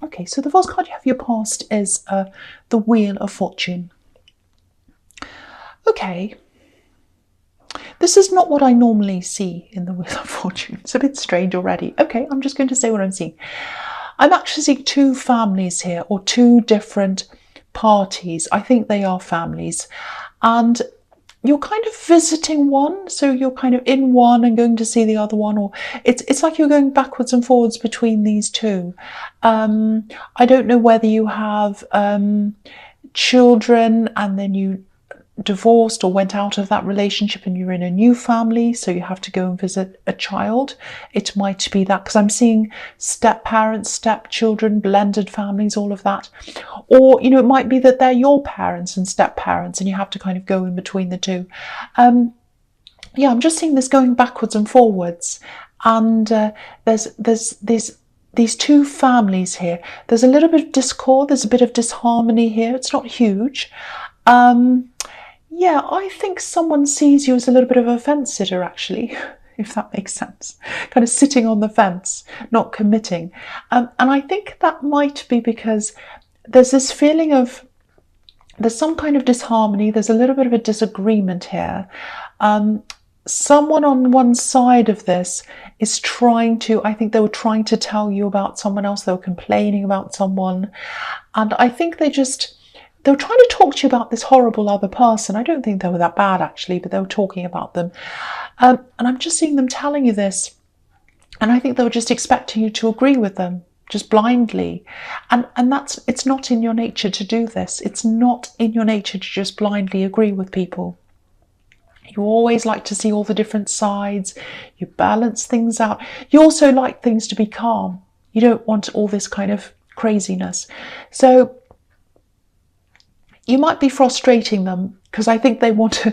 Okay, so the first card you have for your past is the Wheel of Fortune. Okay, this is not what I normally see in the Wheel of Fortune. It's a bit strange already. Okay, I'm just going to say what I'm seeing. I'm actually seeing two families here, or two different parties. I think they are families. And you're kind of visiting one, so you're kind of in one and going to see the other one, or it's like you're going backwards and forwards between these two. I don't know whether you have children and then you divorced or went out of that relationship and you're in a new family, so you have to go and visit a child. It might be that, because I'm seeing step parents, step children, blended families, all of that. Or, you know, it might be that they're your parents and step parents and you have to kind of go in between the two. Yeah, I'm just seeing this going backwards and forwards. And there's these two families here. There's a little bit of discord, there's a bit of disharmony here. It's not huge. Yeah, I think someone sees you as a little bit of a fence sitter, actually, if that makes sense. Kind of sitting on the fence, not committing. And I think that might be because there's this feeling of, there's some kind of disharmony, there's a little bit of a disagreement here. Someone on one side of this is trying to, I think they were trying to tell you about someone else, they were complaining about someone. And I think they were trying to talk to you about this horrible other person. I don't think they were that bad, actually, but they were talking about them. And I'm just seeing them telling you this. And I think they were just expecting you to agree with them, just blindly. And it's not in your nature to do this. It's not in your nature to just blindly agree with people. You always like to see all the different sides. You balance things out. You also like things to be calm. You don't want all this kind of craziness. So you might be frustrating them because I think they want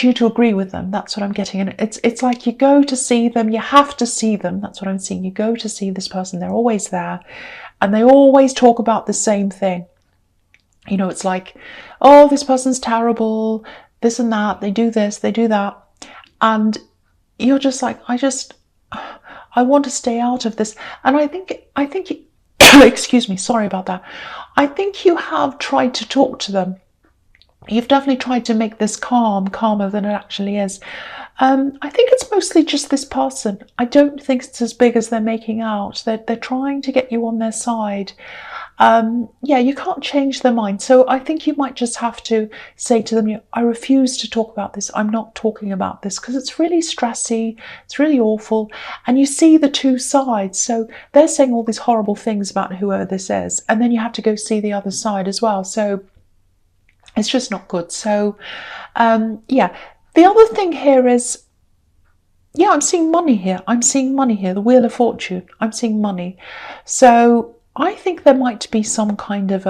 you to agree with them. That's what I'm getting. And it's like you go to see them, you have to see them. That's what I'm seeing. You go to see this person, they're always there, and they always talk about the same thing. You know, it's like, oh, this person's terrible, this and that, they do this, they do that. And you're just like, I want to stay out of this. And I think excuse me, sorry about that. I think you have tried to talk to them. You've definitely tried to make this calmer than it actually is. I think it's mostly just this person. I don't think it's as big as they're making out. They're trying to get you on their side. Yeah, you can't change their mind. So I think you might just have to say to them, I refuse to talk about this. I'm not talking about this because it's really stressy. It's really awful. And you see the two sides. So they're saying all these horrible things about whoever this is. And then you have to go see the other side as well. So it's just not good. So, yeah. The other thing here is, yeah, I'm seeing money here. I'm seeing money here. The Wheel of Fortune. I'm seeing money. So I think there might be some kind of,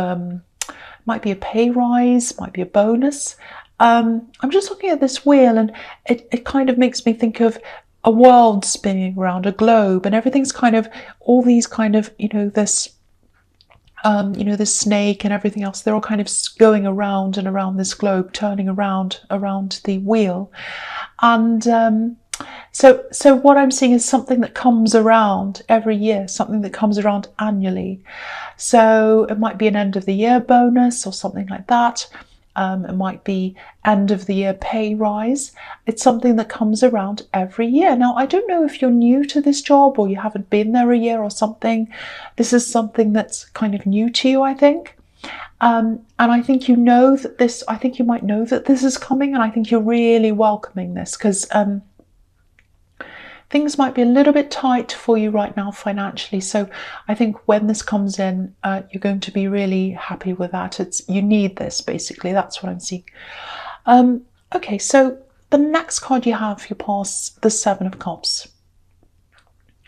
might be a pay rise, might be a bonus. I'm just looking at this wheel and it kind of makes me think of a world spinning around, a globe, and everything's kind of, all these kind of, this snake and everything else, they're all kind of going around and around this globe, turning around the wheel. And so what I'm seeing is something that comes around every year, something that comes around annually. So it might be an end of the year bonus or something like that. It might be end of the year pay rise. It's something that comes around every year. Now, I don't know if you're new to this job or you haven't been there a year or something. This is something that's kind of new to you, I think. And I think you know that this, I think you might know that this is coming, and I think you're really welcoming this because things might be a little bit tight for you right now financially. So I think when this comes in, you're going to be really happy with that. You need this, basically. That's what I'm seeing. Okay, so the next card you have, you pass the Seven of Cups.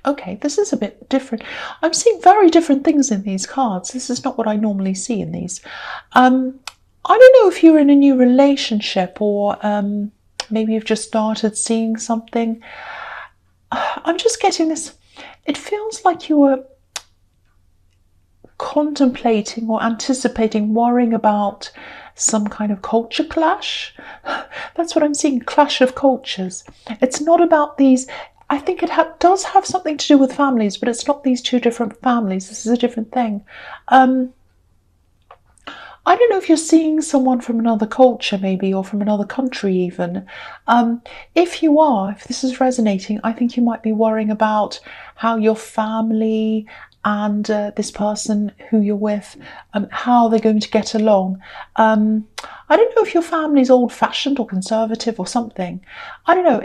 Okay, this is a bit different. I'm seeing very different things in these cards. This is not what I normally see in these. I don't know if you're in a new relationship or maybe you've just started seeing something. I'm just getting this. It feels like you were contemplating or anticipating, worrying about some kind of culture clash. That's what I'm seeing, clash of cultures. It's not about these. I think it does have something to do with families, but it's not these two different families. This is a different thing. I don't know if you're seeing someone from another culture, maybe, or from another country even. If you are, if this is resonating, I think you might be worrying about how your family and this person who you're with, how they're going to get along. I don't know if your family's old-fashioned or conservative or something. I don't know.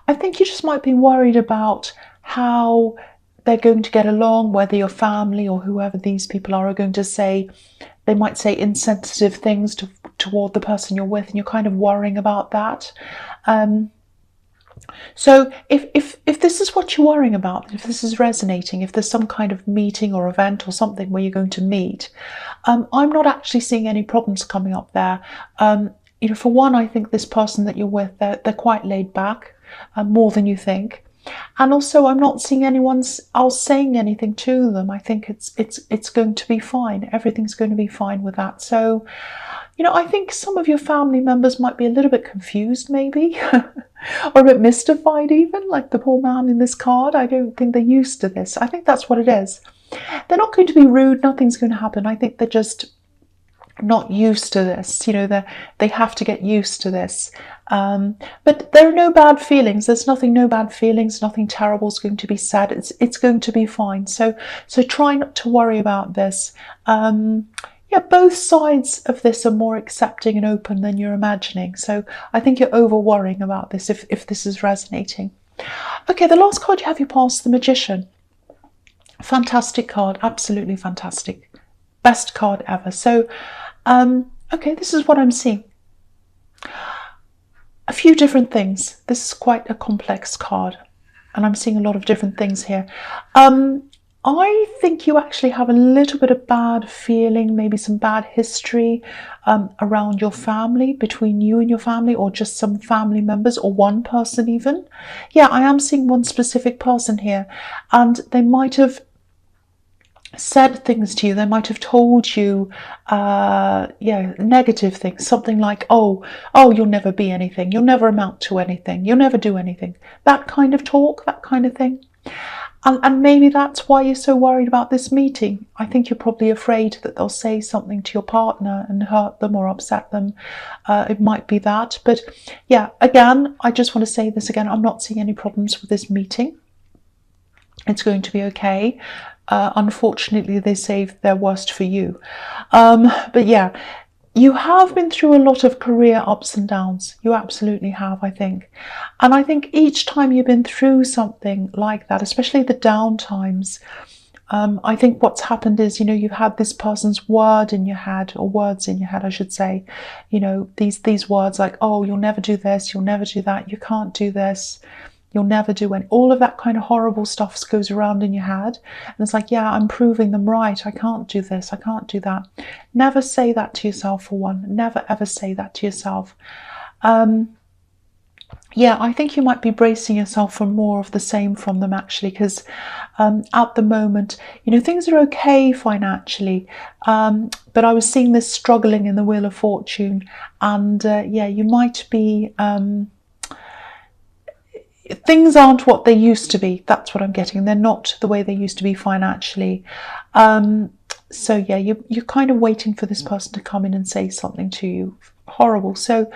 I think you just might be worried about how they're going to get along, whether your family or whoever these people are going to say. They might say insensitive things toward the person you're with, and you're kind of worrying about that. So if this is what you're worrying about, if this is resonating, if there's some kind of meeting or event or something where you're going to meet, I'm not actually seeing any problems coming up there. For one, I think this person that you're with, they're quite laid back, more than you think. And also, I'm not seeing anyone else saying anything to them. I think it's going to be fine. Everything's going to be fine with that. So, I think some of your family members might be a little bit confused, maybe, or a bit mystified even, like the poor man in this card. I don't think they're used to this. I think that's what it is. They're not going to be rude. Nothing's going to happen. I think they're just not used to this. They have to get used to this. But there are no bad feelings. There's no bad feelings. Nothing terrible is going to be said. It's going to be fine. So try not to worry about this. Both sides of this are more accepting and open than you're imagining. So I think you're over worrying about this if this is resonating. Okay, the last card you have, you pass, the Magician. Fantastic card. Absolutely fantastic. Best card ever. So, okay, this is what I'm seeing. A few different things. This is quite a complex card, and I'm seeing a lot of different things here. I think you actually have a little bit of bad feeling, maybe some bad history around your family, between you and your family, or just some family members, or one person even. Yeah, I am seeing one specific person here, and they might have said things to you. They might have told you negative things, something like, oh, you'll never be anything, you'll never amount to anything, you'll never do anything, that kind of talk, that kind of thing. And maybe that's why you're so worried about this meeting. I think you're probably afraid that they'll say something to your partner and hurt them or upset them. It might be that. But yeah, again, I just want to say this again. I'm not seeing any problems with this meeting. It's going to be okay. Unfortunately, they saved their worst for you. But yeah, you have been through a lot of career ups and downs. You absolutely have, I think. And I think each time you've been through something like that, especially the down times, I think what's happened is, you've had this person's word in your head, or words in your head, I should say. These words like, oh, you'll never do this, you'll never do that, you can't do this, you'll never do any, all of that kind of horrible stuff goes around in your head. And it's like, yeah, I'm proving them right. I can't do this. I can't do that. Never say that to yourself, for one. Never, ever say that to yourself. Yeah, I think you might be bracing yourself for more of the same from them, actually, because at the moment, things are okay financially. But I was seeing this struggling in the Wheel of Fortune. And you might be... things aren't what they used to be. That's what I'm getting. They're not the way they used to be financially. So yeah, you're kind of waiting for this person to come in and say something to you. Horrible. So,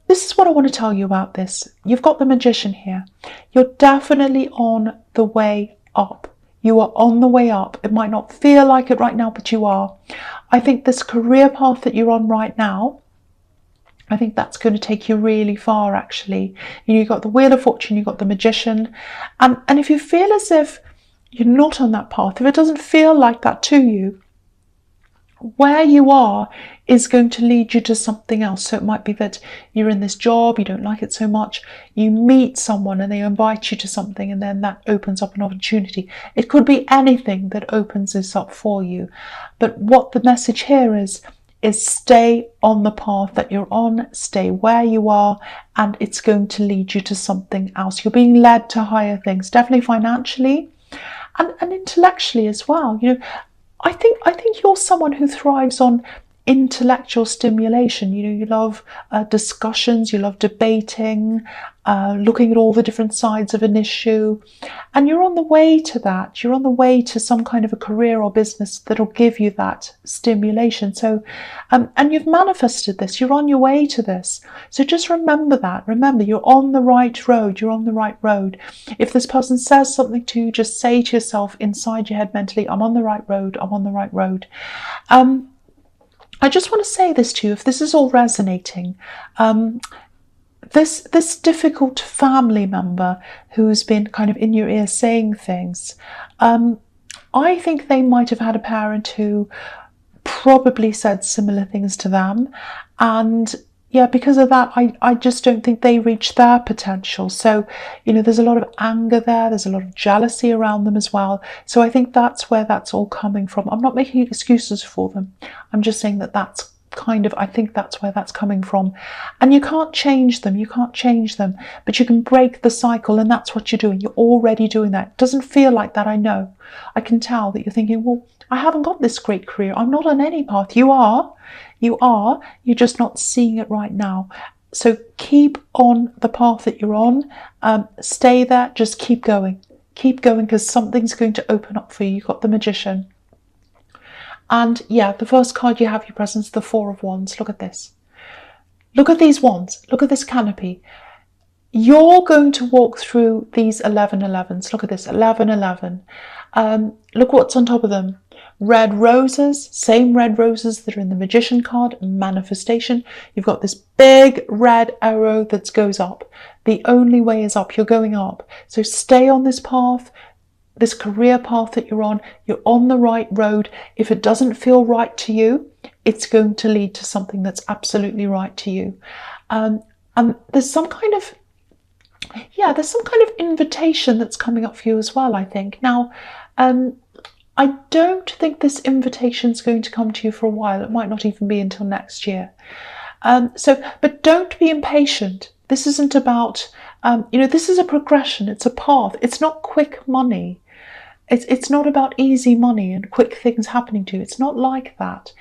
this is what I want to tell you about this. You've got the Magician here. You're definitely on the way up. You are on the way up. It might not feel like it right now, but you are. I think this career path that you're on right now, I think that's going to take you really far, actually. You've got the Wheel of Fortune, you've got the Magician. And if you feel as if you're not on that path, if it doesn't feel like that to you, where you are is going to lead you to something else. So it might be that you're in this job, you don't like it so much, you meet someone and they invite you to something, and then that opens up an opportunity. It could be anything that opens this up for you. But what the message here is stay on the path that you're on, stay where you are, and it's going to lead you to something else. You're being led to higher things, definitely financially and intellectually as well. I think you're someone who thrives on intellectual stimulation. You love discussions, you love debating, looking at all the different sides of an issue, and you're on the way to that. You're on the way to some kind of a career or business that'll give you that stimulation. So, and you've manifested this. You're on your way to this. So just remember that. Remember, you're on the right road. You're on the right road. If this person says something to you, just say to yourself inside your head mentally, I'm on the right road. I'm on the right road. I just want to say this to you, if this is all resonating, this difficult family member who's been kind of in your ear saying things, I think they might have had a parent who probably said similar things to them, and yeah, because of that, I just don't think they reached their potential. So, there's a lot of anger there. There's a lot of jealousy around them as well. So I think that's where that's all coming from. I'm not making excuses for them. I'm just saying that I think that's where that's coming from. And you can't change them. You can't change them. But you can break the cycle, and that's what you're doing. You're already doing that. It doesn't feel like that, I know. I can tell that you're thinking, well, I haven't got this great career. I'm not on any path. You are. You're just not seeing it right now. So keep on the path that you're on. Stay there. Just keep going. Keep going, because something's going to open up for you. You've got the Magician. And yeah, the first card you have your presence, the Four of Wands. Look at this. Look at these wands. Look at this canopy. You're going to walk through these 1111s. Look at this, 1111. Look what's on top of them. Red roses, same red roses that are in the Magician card, manifestation. You've got this big red arrow that goes up. The only way is up. You're going up. So stay on this path, this career path that you're on. You're on the right road. If it doesn't feel right to you, it's going to lead to something that's absolutely right to you. And there's some kind of invitation that's coming up for you as well, I think. Now, I don't think this invitation is going to come to you for a while. It might not even be until next year. But don't be impatient. This isn't about, this is a progression. It's a path. It's not quick money. It's not about easy money and quick things happening to you. It's not like that.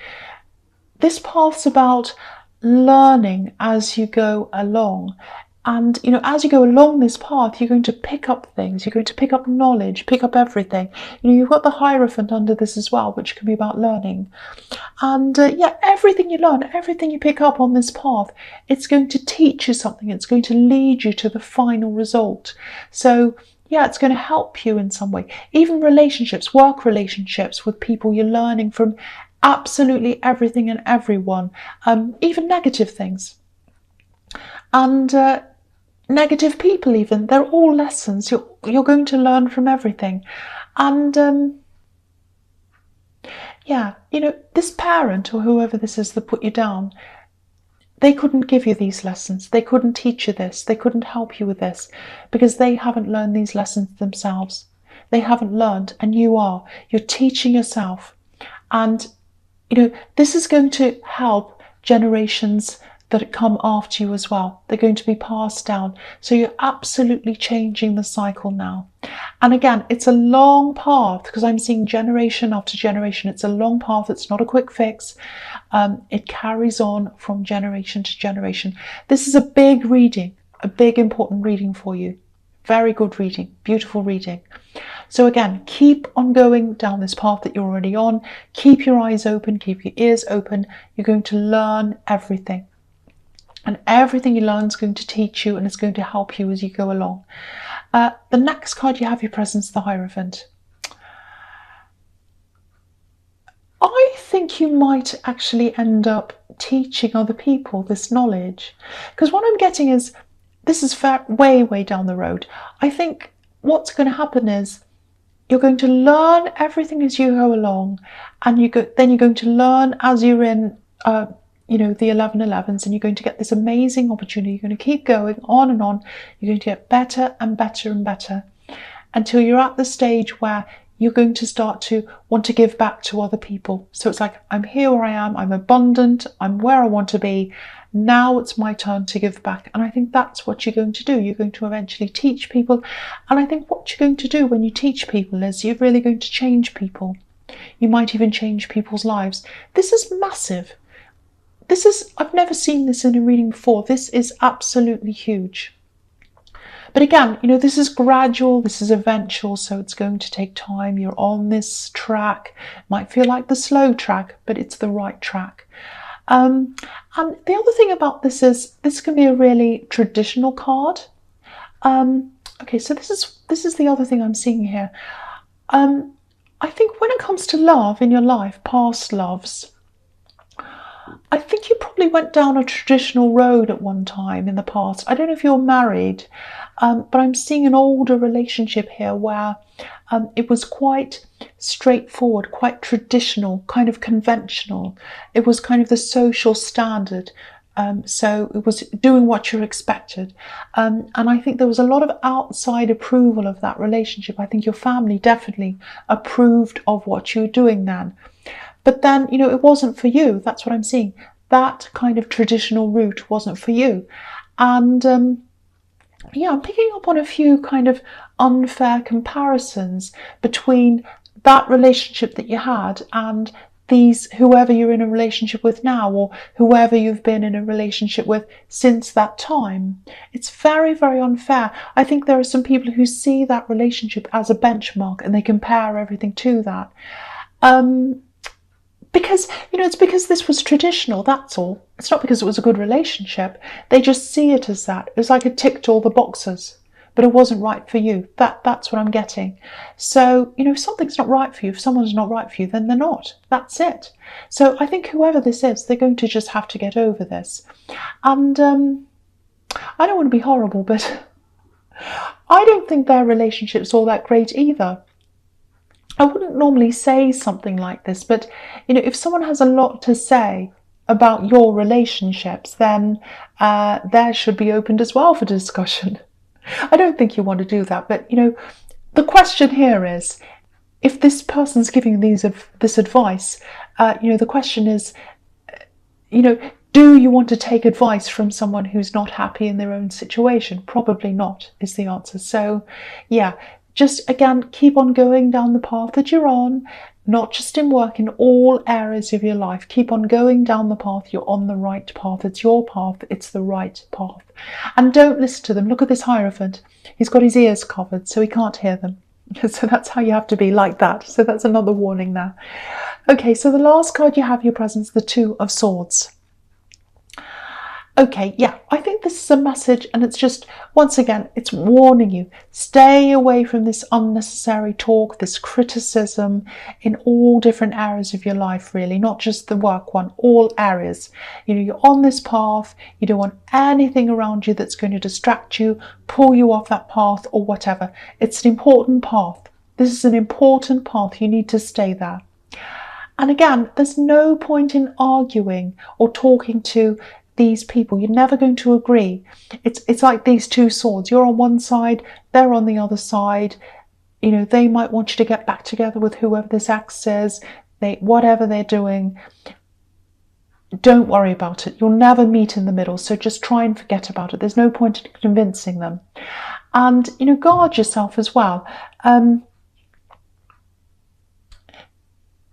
This path's about learning as you go along. And, as you go along this path, you're going to pick up things. You're going to pick up knowledge, pick up everything. You've got the Hierophant under this as well, which can be about learning. And everything you learn, everything you pick up on this path, it's going to teach you something. It's going to lead you to the final result. So, yeah, it's going to help you in some way. Even relationships, work relationships with people, you're learning from absolutely everything and everyone, even negative things. And negative people even, they're all lessons. You're going to learn from everything. And this parent or whoever this is that put you down, they couldn't give you these lessons. They couldn't teach you this. They couldn't help you with this because they haven't learned these lessons themselves. They haven't learned, and you are. You're teaching yourself. And, this is going to help generations that come after you as well. They're going to be passed down. So you're absolutely changing the cycle now. And again, it's a long path because I'm seeing generation after generation. It's a long path. It's not a quick fix. It carries on from generation to generation. This is a big reading, a big important reading for you. Very good reading, beautiful reading. So again, keep on going down this path that you're already on. Keep your eyes open, keep your ears open. You're going to learn everything. And everything you learn is going to teach you and it's going to help you as you go along. The next card you have your presence, the Hierophant. I think you might actually end up teaching other people this knowledge. Because what I'm getting is, this is way, way down the road. I think what's going to happen is you're going to learn everything as you go along. And then you're going to learn as you're in the 1111s, and you're going to get this amazing opportunity. You're going to keep going on and on. You're going to get better and better and better until you're at the stage where you're going to start to want to give back to other people. So it's like, I'm here where I am, I'm abundant, I'm where I want to be. Now it's my turn to give back. And I think that's what you're going to do. You're going to eventually teach people. And I think what you're going to do when you teach people is you're really going to change people. You might even change people's lives. This is massive. this is, I've never seen this in a reading before. This is absolutely huge. But again, you know, this is gradual, this is eventual, so it's going to take time. You're on this track. It might feel like the slow track, but it's the right track. And the other thing about this is this can be a really traditional card. Okay, so this is the other thing I'm seeing here. I think when it comes to love in your life, past loves, I think you probably went down a traditional road at one time in the past. I don't know if you're married, but I'm seeing an older relationship here where it was quite straightforward, quite traditional, kind of conventional. It was kind of the social standard. So it was doing what you're expected. And I think there was a lot of outside approval of that relationship. I think your family definitely approved of what you were doing then. But then, you know, it wasn't for you. That's what I'm seeing. That kind of traditional route wasn't for you. And yeah, I'm picking up on a few kind of unfair comparisons between that relationship that you had and whoever you're in a relationship with now, or whoever you've been in a relationship with since that time. It's very, very unfair. I think there are some people who see that relationship as a benchmark and they compare everything to that. Because, you know, it's because this was traditional, that's all. It's not because it was a good relationship. They just see it as that. It was like it ticked all the boxes, but it wasn't right for you. That's what I'm getting. So, you know, if something's not right for you, if someone's not right for you, then they're not. That's it. So I think whoever this is, they're going to just have to get over this. And I don't want to be horrible, but I don't think their relationship's all that great either. I wouldn't normally say something like this, but, you know, if someone has a lot to say about your relationships, then there should be opened as well for discussion. I don't think you want to do that, but, you know, the question here is, if this person's giving this advice, you know, the question is, you know, do you want to take advice from someone who's not happy in their own situation? Probably not, is the answer. So, yeah. Just, again, keep on going down the path that you're on, not just in work, in all areas of your life. Keep on going down the path. You're on the right path. It's your path. It's the right path. And don't listen to them. Look at this Hierophant. He's got his ears covered, so he can't hear them. So that's how you have to be, like that. So that's another warning there. Okay, so the last card you have, your presence, the Two of Swords. Okay, yeah, I think this is a message, and it's just, once again, it's warning you. Stay away from this unnecessary talk, this criticism in all different areas of your life, really, not just the work one, all areas. You know, you're on this path, you don't want anything around you that's going to distract you, pull you off that path, or whatever. It's an important path. This is an important path. You need to stay there. And again, there's no point in arguing or talking to these people. You're never going to agree. It's like these two swords. You're on one side, they're on the other side. You know, they might want you to get back together with whoever this ex is. Whatever they're doing, don't worry about it. You'll never meet in the middle, so just try and forget about it. There's no point in convincing them. And, you know, guard yourself as well.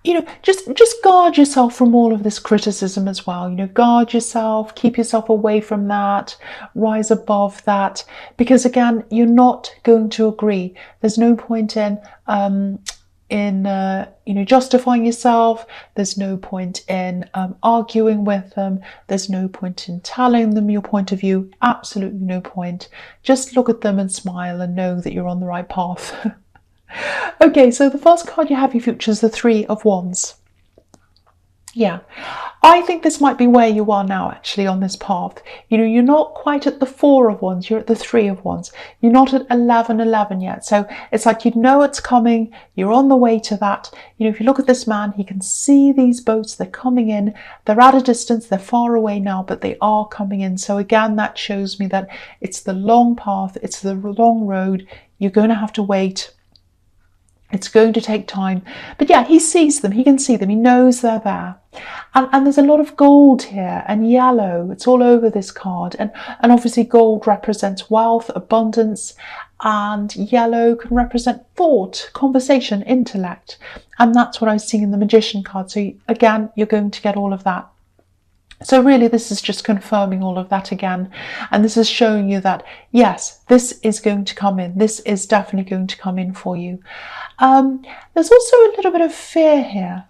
You know, just guard yourself from all of this criticism as well. You know, guard yourself, keep yourself away from that, rise above that, because again, you're not going to agree. There's no point in you know, justifying yourself. There's no point in arguing with them. There's no point in telling them your point of view. Absolutely no point. Just look at them and smile and know that you're on the right path. Okay, so the first card you have in your future is the Three of Wands. Yeah, I think this might be where you are now, actually, on this path. You know, you're not quite at the Four of Wands, you're at the Three of Wands. You're not at 11 yet. So it's like, you know it's coming, you're on the way to that. You know, if you look at this man, he can see these boats, they're coming in, they're at a distance, they're far away now, but they are coming in. So again, that shows me that it's the long path, it's the long road. You're going to have to wait. It's going to take time. But yeah, he sees them. He can see them. He knows they're there. And there's a lot of gold here and yellow. It's all over this card. And obviously gold represents wealth, abundance, and yellow can represent thought, conversation, intellect. And that's what I was seeing in the Magician card. So again, you're going to get all of that. So really, this is just confirming all of that again. And this is showing you that, yes, this is going to come in. This is definitely going to come in for you. There's also a little bit of fear here.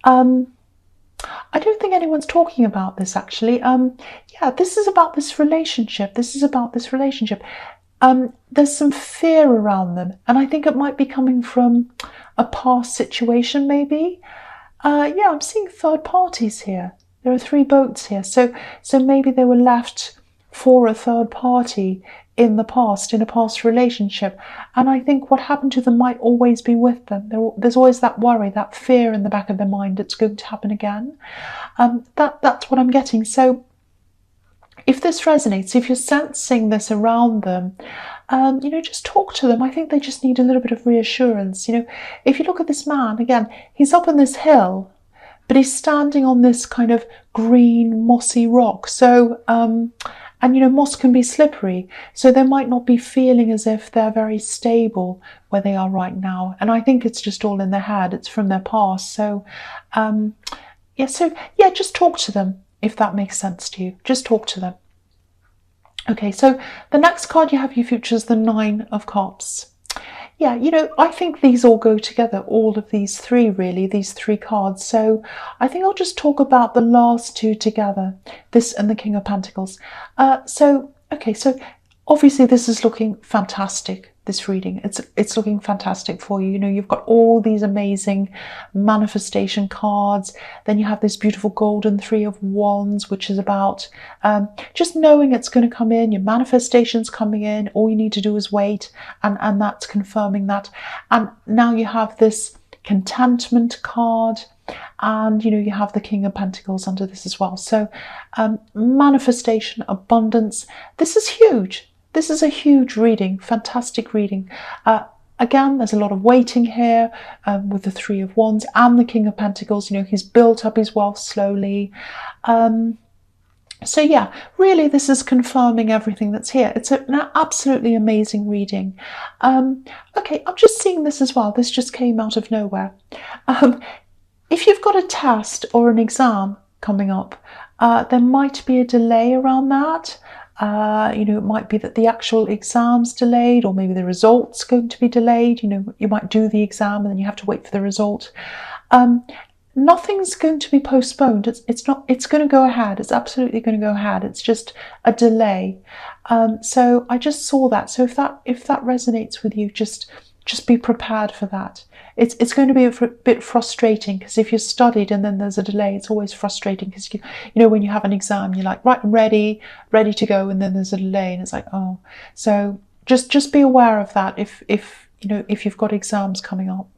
I don't think anyone's talking about this, actually. Yeah, this is about this relationship. This is about this relationship. There's some fear around them. And I think it might be coming from a past situation, maybe. Yeah, I'm seeing third parties here. There are 3 boats here. So maybe they were left for a third party in the past, in a past relationship. And I think what happened to them might always be with them. There's always that worry, that fear in the back of their mind it's going to happen again. That's what I'm getting. So if this resonates, if you're sensing this around them, just talk to them. I think they just need a little bit of reassurance. If you look at this man, again, he's up on this hill, but he's standing on this kind of green, mossy rock. So, and moss can be slippery. So they might not be feeling as if they're very stable where they are right now. And I think it's just all in their head. It's from their past. So, just talk to them if that makes sense to you. Just talk to them. Okay, so the next card you have you features the 9 of Cups. Yeah, I think these all go together, all of these 3 really, these 3 cards. So I think I'll just talk about the last 2 together, this and the King of Pentacles. So obviously this is looking fantastic, this reading. It's looking fantastic for you. You've got all these amazing manifestation cards. Then you have this beautiful golden 3 of Wands, which is about just knowing it's going to come in. Your manifestation's coming in. All you need to do is wait, and that's confirming that. And now you have this contentment card, and you have the King of Pentacles under this as well. So manifestation, abundance, this is huge. This is a huge reading, fantastic reading. Again, there's a lot of waiting here with the 3 of Wands and the King of Pentacles. He's built up his wealth slowly. So yeah, really this is confirming everything that's here. It's an absolutely amazing reading. Okay, I'm just seeing this as well. This just came out of nowhere. If you've got a test or an exam coming up, there might be a delay around that. It might be that the actual exam's delayed, or maybe the result's going to be delayed. You might do the exam and then you have to wait for the result. Nothing's going to be postponed. It's not. It's going to go ahead. It's absolutely going to go ahead. It's just a delay. So I just saw that. So if that resonates with you, just be prepared for that. It's going to be a bit frustrating, because if you studied and then there's a delay, it's always frustrating, because when you have an exam, you're like, right, I'm ready to go, and then there's a delay and it's like, oh. So just be aware of that if you've got exams coming up.